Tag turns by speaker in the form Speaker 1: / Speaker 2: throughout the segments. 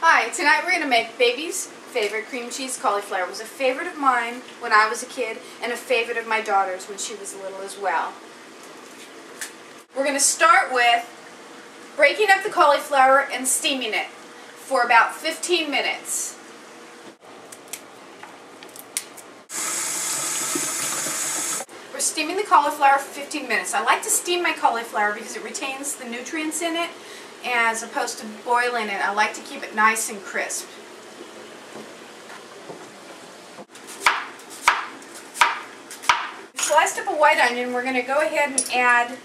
Speaker 1: Hi, tonight we're going to make baby's favorite cream cheese cauliflower. It was a favorite of mine when I was a kid and a favorite of my daughter's when she was little as well. We're going to start with breaking up the cauliflower and steaming it for about 15 minutes. We're steaming the cauliflower for 15 minutes. I like to steam my cauliflower because it retains the nutrients in it, as opposed to boiling it. I like to keep it nice and crisp. We sliced up a white onion. We're going to go ahead and add,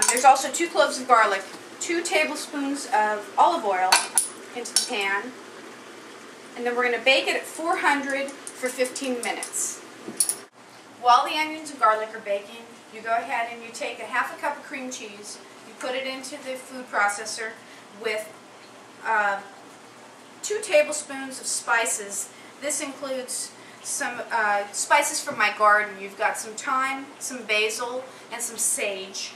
Speaker 1: there's also 2 cloves of garlic, 2 tablespoons of olive oil into the pan, and then we're going to bake it at 400 for 15 minutes. While the onions and garlic are baking, you go ahead and you take a half a cup of cream cheese, you put it into the food processor with 2 tablespoons of spices. This includes some spices from my garden. You've got some thyme, some basil, and some sage.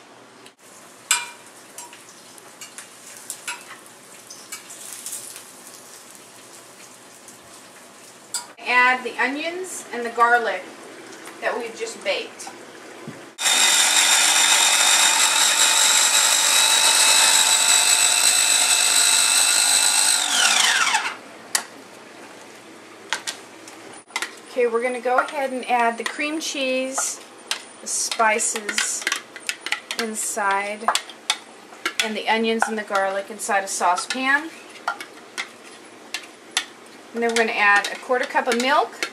Speaker 1: Add the onions and the garlic that we've just baked. Okay, we're going to go ahead and add the cream cheese, the spices inside, and the onions and the garlic inside a saucepan. And then we're going to add a 1/4 cup of milk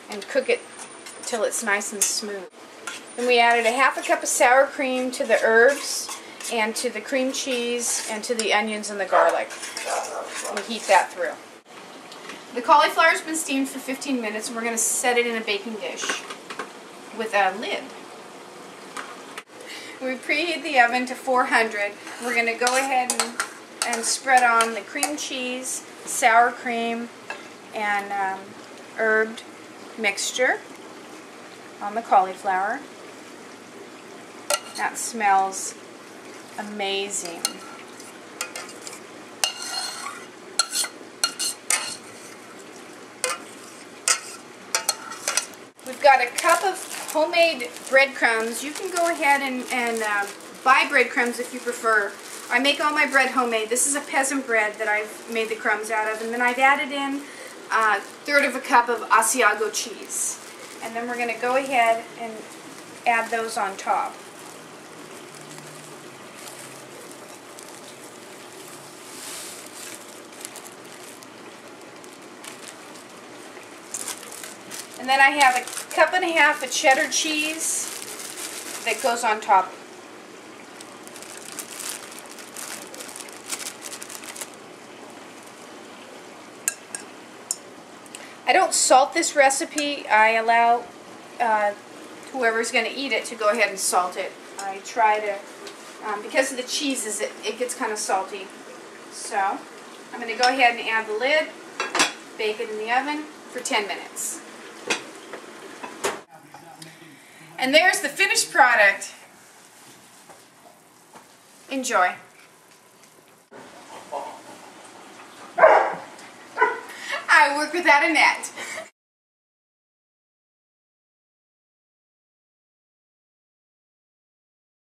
Speaker 1: and cook it till it's nice and smooth. Then we added a half a cup of sour cream to the herbs and to the cream cheese and to the onions and the garlic. And heat that through. The cauliflower's been steamed for 15 minutes, and we're going to set it in a baking dish with a lid. We preheat the oven to 400. We're going to go ahead and spread on the cream cheese, sour cream, and herbed mixture on the cauliflower. That smells amazing. We've got a cup of homemade breadcrumbs. You can go ahead and buy breadcrumbs if you prefer. I make all my bread homemade. This is a peasant bread that I've made the crumbs out of, and then I've added in 1/3 cup of Asiago cheese. And then we're going to go ahead and add those on top. And then I have a 1.5 cups of cheddar cheese that goes on top. I don't salt this recipe. I allow whoever's going to eat it to go ahead and salt it. I try to, because of the cheeses, it gets kind of salty. So I'm going to go ahead and add the lid, bake it in the oven for 10 minutes. And there's the finished product. Enjoy. I work without a net.